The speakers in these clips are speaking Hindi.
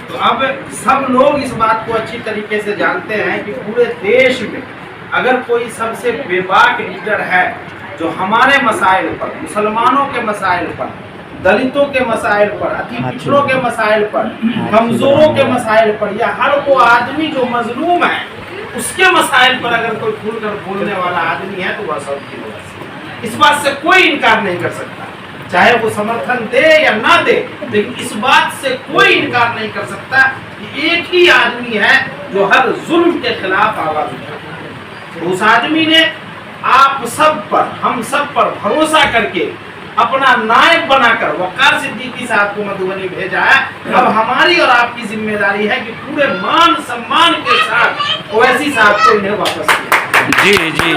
तो अब सब लोग इस बात को अच्छी तरीके से जानते हैं कि पूरे देश में अगर कोई सबसे बेबाक लीडर है जो हमारे मसाइल पर, मुसलमानों के मसाइल पर, दलितों के मसाइल पर, अति पिछड़ों के मसाइल पर, कमजोरों के मसाइल पर, या हर वो आदमी जो मजलूम है उसके मसाइल पर अगर कोई खुलकर बोलने वाला आदमी है तो वह सऊदी अरब। इस बात से कोई इनकार नहीं कर सकता, चाहे वो समर्थन दे या ना दे, लेकिन इस बात से कोई इनकार नहीं कर सकता कि एक ही आदमी है जो हर जुल्म के खिलाफ आवाज उठाता। उस आदमी ने आप सब पर, हम सब पर भरोसा करके अपना नायक बनाकर वकार सिद्दीकी साहब को मधुबनी भेजा है। अब हमारी और आपकी जिम्मेदारी है कि पूरे मान सम्मान के साथ ओवैसी साहब को इन्हें वापस किया। जी जी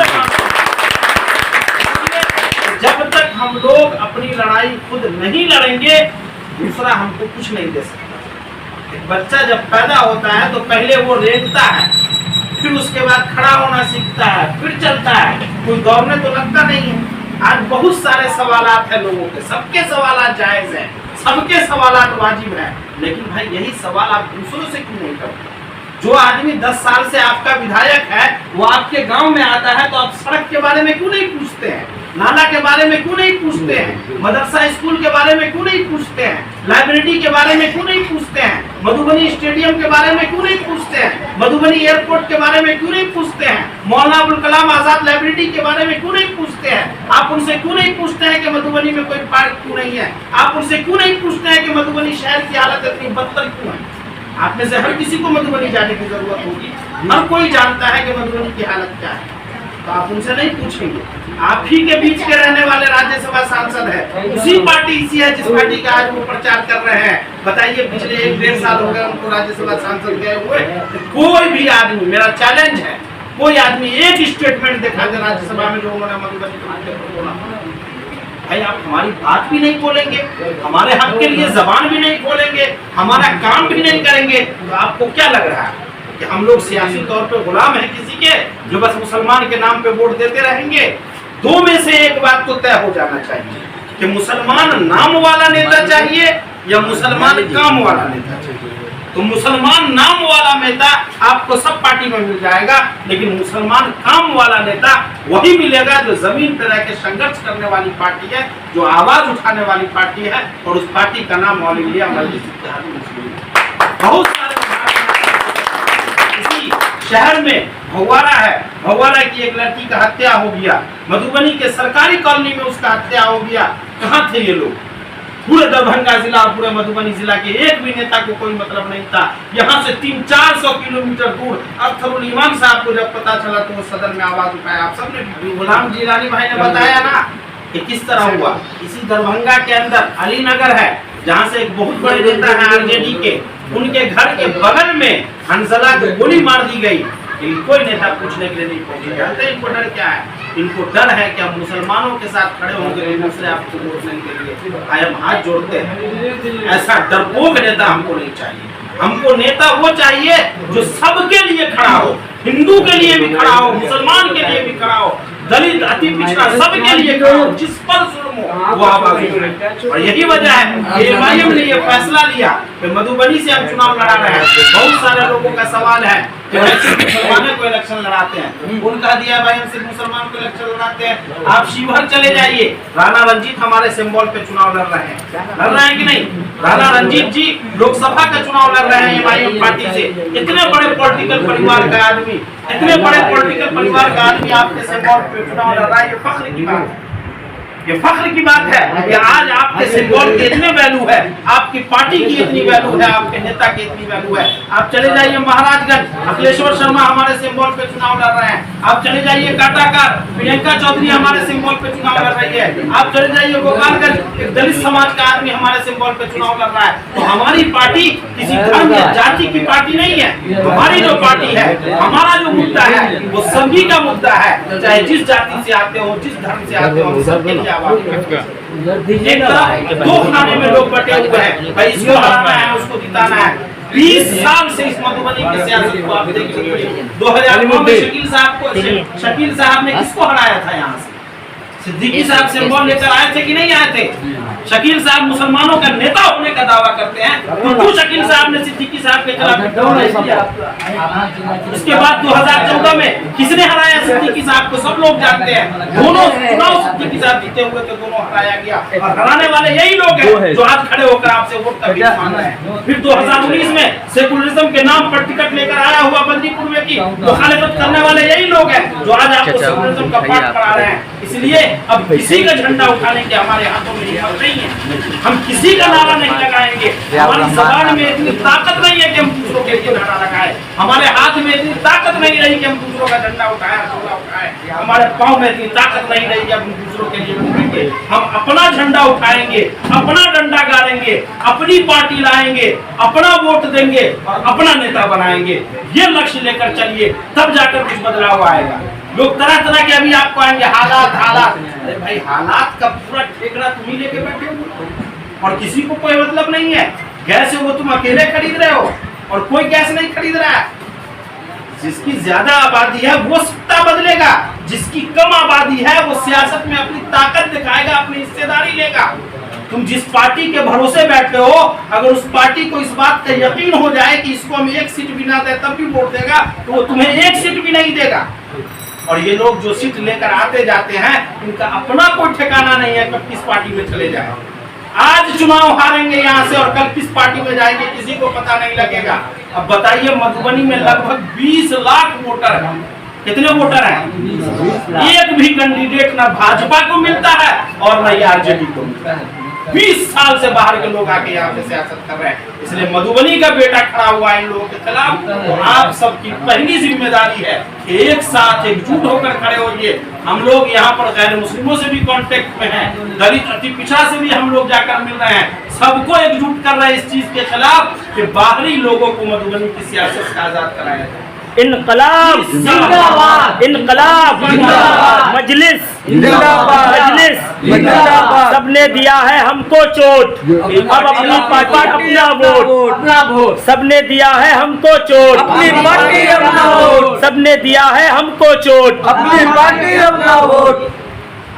जब तक हम लोग अपनी लड़ाई खुद नहीं लड़ेंगे, दूसरा हमको कुछ नहीं दे सकता। एक बच्चा जब पैदा होता है तो पहले वो रेंगता है, फिर उसके बाद खड़ा होना सीखता है, फिर चलता है, कोई दौड़ने तो लगता नहीं है। आज बहुत सारे सवालात हैं लोगों के, सबके सवालात जायज हैं, सबके सवालात वाजिब हैं, लेकिन भाई यही सवाल आप दूसरों से क्यों नहीं करते? जो आदमी 10 साल से आपका विधायक है वो आपके गांव में आता है तो आप सड़क के बारे में क्यों नहीं पूछते हैं, नाला के बारे में क्यों नहीं पूछते हैं, मदरसा स्कूल के बारे में क्यों नहीं पूछते हैं, लाइब्रेरी के बारे में क्यों नहीं पूछते हैं, मधुबनी स्टेडियम के बारे में क्यों नहीं पूछते हैं, मधुबनी एयरपोर्ट के बारे में क्यों नहीं पूछते हैं, मौलाना अबुल कलाम आजाद लाइब्रेरी के बारे में क्यों नहीं पूछते हैं? आप उनसे क्यों नहीं पूछते हैं कि मधुबनी में कोई पार्क क्यों नहीं है? आप उनसे क्यों नहीं पूछते हैं कि मधुबनी शहर की हालत इतनी बदतर क्यों है? आप में से हर किसी को मधुबनी जाने की जरूरत होगी, हर कोई जानता है कि मधुबनी की हालत क्या है, तो आप उनसे नहीं पूछेंगे। आप ही के बीच के रहने वाले राज्यसभा सांसद है, उसी पार्टी से है जिस पार्टी का आज वो प्रचार कर रहे हैं। बताइए पिछले 1-1.5 साल हो गए उनको राज्यसभा सांसद गए हुए, कोई भी आदमी, मेरा चैलेंज है, कोई आदमी एक स्टेटमेंट दिखा दे राज्यसभा में जो उन्होंने मधुबनी के मुद्दे पर बोला। भाई आप हमारी बात भी नहीं बोलेंगे, हमारे हक के लिए जबान भी नहीं खोलेंगे, हमारा काम भी नहीं करेंगे, तो आपको क्या लग रहा है कि हम लोग सियासी तौर पे गुलाम हैं किसी के, जो बस मुसलमान के नाम पे वोट देते रहेंगे? दो में से एक बात तो तय हो जाना चाहिए कि मुसलमान नाम वाला नेता चाहिए या मुसलमान काम वाला नेता चाहिए। तो मुसलमान नाम वाला नेता आपको सब पार्टी में मिल जाएगा, लेकिन मुसलमान काम वाला नेता वही मिलेगा जो जमीन पर रह के संघर्ष करने वाली पार्टी है, जो आवाज उठाने वाली पार्टी है, और उस पार्टी का नाम ऑल इंडिया मजलिस इत्तेहाद मुस्लिमीन है। बहुत सारे इसी शहर में भगवाड़ा है, भगवाड़ा की एक लड़की का हत्या हो गया, मधुबनी के सरकारी कॉलोनी में उसका हत्या हो गया। कहाँ थे ये लोग? पूरे दरभंगा जिला और पूरे मधुबनी जिला के एक भी नेता को कोई मतलब नहीं था। यहाँ से 300-400 किलोमीटर दूर अख्तरुल ईमान साहब को जब पता चला तो वो सदन में आवाज उठाया। आप सबने, गुलाम जिलानी भाई ने बताया ना कि किस तरह हुआ। इसी दरभंगा के अंदर अलीनगर है, जहाँ से एक बहुत बड़े नेता है आरजेडी के, उनके घर के बगल में हंसला को गोली मार दी गई। कोई नेता पूछने के लिए नहीं पहुंचे। जानते हैं इनको डर क्या है? इनको डर है कि हम मुसलमानों के साथ खड़े होंगे दूसरे आपको वोट देने के लिए। आए हम हाथ जोड़ते हैं, ऐसा डरपोक नेता हमको नहीं चाहिए। हमको नेता वो चाहिए जो सबके लिए खड़ा हो, हिंदू के लिए भी खड़ा हो, मुसलमान के लिए भी खड़ा हो, दलित अति पिछड़ा सबके लिए खड़ा हो, जिस पर जुल्म हो वो आवाज उठाए। और यही वजह है कि एमआईएम ने ये फैसला लिया कि मधुबनी से हम चुनाव लड़ा रहे हैं। बहुत सारे लोगों का सवाल है कि मुसलमानों को इलेक्शन लड़ाते हैं, उनका दिया भाई हम सिर्फ मुसलमान को इलेक्शन लड़ाते हैं। आप शिवहर चले जाइए, राणा रंजीत हमारे सिंबल पे चुनाव लड़ रहे हैं कि नहीं? राणा रंजीत जी लोकसभा का चुनाव लड़ रहे हैं एमआईएम पार्टी से। इतने बड़े पॉलिटिकल परिवार का आदमी, इतने बड़े पॉलिटिकल परिवार का आदमी आपके सिंबल पे चुनाव लड़ रहा है, ये फख्र की बात है। ये फख्र की बात है कि आज आपके सिंबल की इतने वैल्यू है, आपकी पार्टी की इतनी वैल्यू है, आपके नेता की इतनी वैल्यू है। आप चले जाइए महाराजगंज, अखिलेश्वर शर्मा हमारे सिंबल पे चुनाव लड़ रहे हैं। आप चले जाइए काटाकार, प्रियंका चौधरी हमारे सिंबल पे चुनाव लड़ रही है। आप चले जाइए गोपालगंज, एक दलित समाज का आदमी हमारे सिंबल पे चुनाव लड़ रहा है। तो हमारी पार्टी किसी धर्म या जाति की पार्टी नहीं है। हमारी जो पार्टी है, हमारा जो मुद्दा है वो सभी का मुद्दा है, चाहे जिस जाति से आते हो, जिस धर्म से आते हो, सबके लिए एक तरफ दो खाने में लोग बटे हुए हैं, भाई इसको हराना है, उसको जिताना है। 20 साल से इस मधुबनी की सियासत को आप देखिए। 2009 में शकील साहब ने किसको हराया था यहाँ से? सिद्दीकी साहब सिंबल लेकर आए थे कि नहीं आए थे? शकील साहब मुसलमानों का नेता होने का दावा करते हैं, तो क्यों शकील साहब ने सिद्दीकी साहब के खिलाफ किया? उसके बाद 2014 में किसने हराया सिद्दीकी साहब को? सब लोग जानते हैं। दोनों चुनाव सिद्दीकी साहब जीते हुए तो दोनों हराया गया, और हराने वाले यही लोग हैं जो आज खड़े होकर आपसे वोट का भीख मांग रहे हैं। फिर 2019 में सेकुलरिज्म के नाम पर टिकट लेकर आया हुआ बंदीपुर में की मुखालिफत करने वाले यही लोग हैं जो आज आपको सेकुलरिज्म का पाठ पढ़ा रहे हैं। इसलिए अब किसी का झंडा उठाने के हमारे हाथों में हिम्मत नहीं है, हम किसी का नारा नहीं लगाएंगे। हमारी जबान में इतनी ताकत नहीं है कि हम दूसरों के लिए नारा लगाए, हमारे हाथ में इतनी ताकत नहीं रही कि हम दूसरों का झंडा उठाए, हमारे पाँव में इतनी ताकत नहीं रही कि हम दूसरों के लिए उठाएंगे। हम अपना झंडा उठाएंगे, अपना डंडा गाड़ेंगे, अपनी पार्टी लाएंगे, अपना वोट देंगे और अपना नेता बनाएंगे। ये लक्ष्य लेकर चलिए, तब जाकर कुछ बदलाव आएगा। लोग तरह तरह के अभी आपको आएंगे हालात हालात, अरे भाई हालात का पूरा ठेकड़ा तुम ही लेके बैठे हो और किसी को कोई मतलब नहीं है। गैस है वो तुम अकेले खरीद रहे हो और कोई गैस नहीं खरीद रहा है। जिसकी ज्यादा आबादी है वो सत्ता बदलेगा, जिसकी कम आबादी है वो सियासत में अपनी ताकत दिखाएगा, अपनी हिस्सेदारी लेगा। तुम जिस पार्टी के भरोसे बैठे हो, अगर उस पार्टी को इस बात का यकीन हो जाए कि इसको हम एक सीट भी ना दे तब भी वोट देगा, तो वो तुम्हें एक सीट भी नहीं देगा। और ये लोग जो सीट लेकर आते जाते हैं, इनका अपना कोई ठिकाना नहीं है कब किस पार्टी में चले जाए। आज चुनाव हारेंगे यहाँ से और कल किस पार्टी में जाएंगे किसी को पता नहीं लगेगा। अब बताइए, मधुबनी में लगभग 20 लाख वोटर हैं। कितने वोटर हैं? एक भी कैंडिडेट ना भाजपा को मिलता है और न आरजेडी को मिलता है। 20 साल से बाहर के लोग आके यहाँ पे सियासत कर रहे हैं। इसलिए मधुबनी का बेटा खड़ा हुआ है इन लोगों के खिलाफ। तो आप सबकी पहली जिम्मेदारी है कि एक साथ एकजुट होकर खड़े होइए। हम लोग यहाँ पर गैर मुस्लिमों से भी कांटेक्ट में हैं, दलित अति पिछड़ा से भी हम लोग जाकर मिल रहे हैं। सबको एकजुट कर रहे हैं इस चीज के खिलाफ कि बाहरी लोगों को मधुबनी की सियासत से आजाद कराया जाए। इनकलाब जिंदाबाद, इनकलाब जिंदाबाद, मजलिस जिंदाबाद, मजलिस जिंदाबाद। सबने दिया है हमको चोट, अब अपनी पार्टी अपना वोट। सबने दिया है हमको चोट, अपनी पार्टी अपना वोट। सबने दिया है हमको चोट, अपनी पार्टी अपना वोट।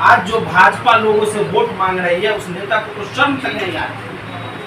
आज जो भाजपा लोगों से वोट मांग रही है उस नेता को तो शर्म तक नहीं आ रही।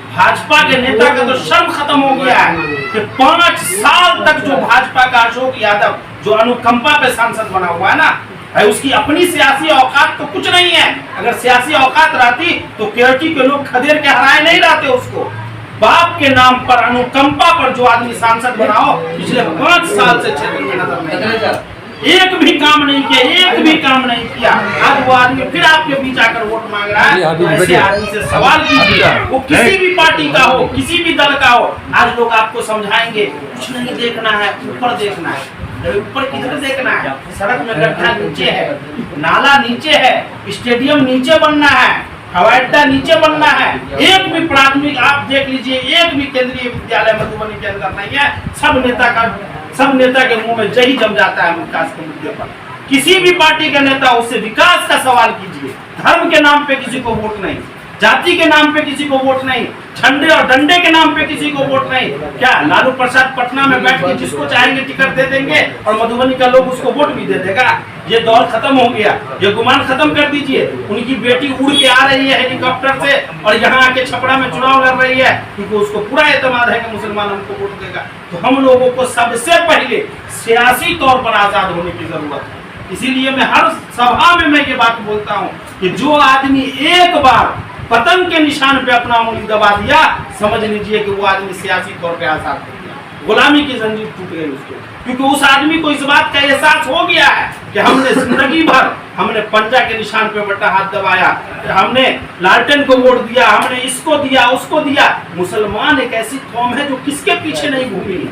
भाजपा के नेता का तो शर्म खत्म हो गया है कि 5 साल तक जो भाजपा का अशोक यादव जो अनुकंपा पे सांसद बना हुआ है ना, भाई उसकी अपनी सियासी औकात तो कुछ नहीं है। अगर सियासी औकात रहती तो केरटी के लोग खदेड़ के हराए नहीं रहते उसको। बाप के नाम पर अनुकंपा पर जो आदमी सांसद बनाओ, पिछले 5 साल से क्षेत्र में नजर नहीं, एक भी काम नहीं किया, एक भी काम नहीं किया। आज वो आदमी फिर आपके बीच आकर वोट मांग रहा है। ऐसे आदमी से सवाल कीजिए, वो किसी भी पार्टी का हो, किसी भी दल का हो। आज लोग आपको समझाएंगे कुछ नहीं देखना है, ऊपर देखना है। ऊपर किधर देखना है? सड़क में गड्ढा नीचे है, नाला नीचे है, स्टेडियम नीचे बनना है, हवाई अड्डा नीचे बनना है। एक भी प्राथमिक आप देख लीजिए, एक भी केंद्रीय विद्यालय मधुबनी के अंदर नहीं है। सब नेता के मुंह में यही जम जाता है विकास के मुद्दे पर। किसी भी पार्टी का नेता, उससे विकास का सवाल कीजिए। धर्म के नाम पे किसी को वोट नहीं, जाति के नाम पे किसी को वोट नहीं, झंडे और डंडे के नाम पे किसी को वोट नहीं। क्या लालू प्रसाद पटना में बैठ के जिसको चाहेंगे टिकट दे देंगे और मधुबनी का लोग उसको वोट भी दे देगा? ये दौर खत्म हो गया, ये गुमान खत्म कर दीजिए। उनकी बेटी उड़ के आ रही है हेलीकॉप्टर से और यहाँ आके छपरा में चुनाव लड़ रही है क्योंकि उसको पूरा एतमाद है कि मुसलमान हमको वोट देगा। तो हम लोगों को सबसे पहले सियासी तौर पर आजाद होने की जरूरत है। इसीलिए मैं हर सभा में मैं ये बात बोलता हूँ कि जो आदमी एक बार पतन के निशान पे अपना उंगली दबा दिया, समझ लीजिए कि वो आदमी सियासी तौर पे आजाद हो गया, गुलामी की जंजीर टूट गई उसको। क्योंकि उस आदमी को इस बात का एहसास हो गया है कि हमने जिंदगी भर हमने पंजा के निशान पे बटा हाथ दबाया, हमने लालटेन को वोट दिया, हमने इसको दिया उसको दिया। मुसलमान एक ऐसी कौम है जो किसके पीछे नहीं घूमी है,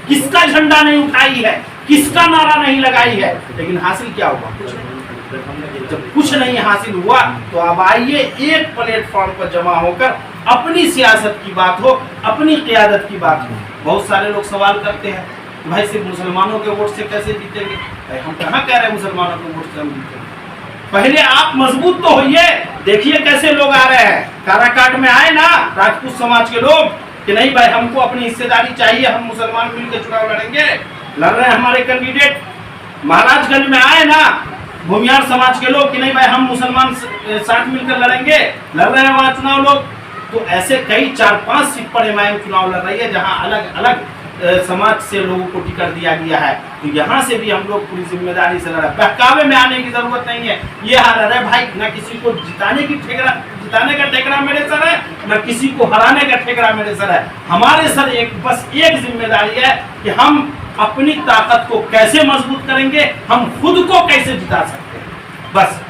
किसका झंडा नहीं उठाई है, किसका नारा नहीं लगाई है, लेकिन हासिल क्या हुआ? कुछ नहीं। जब कुछ नहीं हासिल हुआ तो अब आइए एक प्लेटफॉर्म पर जमा होकर अपनी सियासत की बात हो, अपनी क़ियादत की बात हो। बहुत सारे लोग सवाल करते हैं भाई सिर्फ मुसलमानों के वोट से कैसे जीतेंगे? भाई हम कहाँ कह रहे हैं मुसलमानों के वोट से हम जीतेंगे? पहले आप मजबूत तो होइए। देखिए कैसे लोग आ रहे हैं, काराकाट में आए ना राजपूत समाज के लोग कि नहीं भाई हमको अपनी हिस्सेदारी चाहिए, हम मुसलमान मिलकर चुनाव लड़ेंगे। लड़ रहे हैं हमारे कैंडिडेट। महाराजगंज में आए ना भूमिहार समाज के लोग कि नहीं भाई हम मुसलमान साथ मिलकर लड़ेंगे, लड़ रहे हैं वहाँ चुनाव लोग। तो ऐसे कई 4-5 सीट पर एमआईएम चुनाव लड़ रही है जहाँ अलग अलग समाज से लोगों को टिकट दिया गया है। तो यहाँ से भी हम लोग पूरी जिम्मेदारी से लड़ा, बहकावे में आने की जरूरत नहीं है। ये हार है भाई, न किसी को जिताने का ठेकरा मेरे सर है, न किसी को हराने का ठेकरा मेरे सर है। हमारे सर बस एक जिम्मेदारी है कि हम अपनी ताकत को कैसे मजबूत करेंगे, हम खुद को कैसे जिता सकते हैं। बस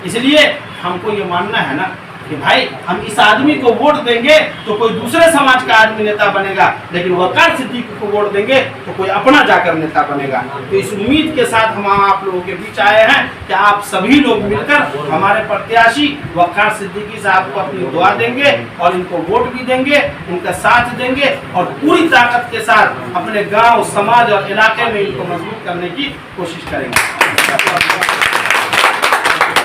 इसलिए हमको ये मानना है ना कि भाई हम इस आदमी को वोट देंगे तो कोई दूसरे समाज का आदमी नेता बनेगा, लेकिन वकार सिद्दीकी को वोट देंगे तो कोई अपना जाकर नेता बनेगा। तो इस उम्मीद के साथ हम आप लोगों के बीच आए हैं कि आप सभी लोग मिलकर हमारे प्रत्याशी वकार सिद्दीकी साहब को अपनी दुआ देंगे और इनको वोट भी देंगे, उनका साथ देंगे और पूरी ताकत के साथ अपने गाँव, समाज और इलाके में इनको मजबूत करने की कोशिश करेंगे।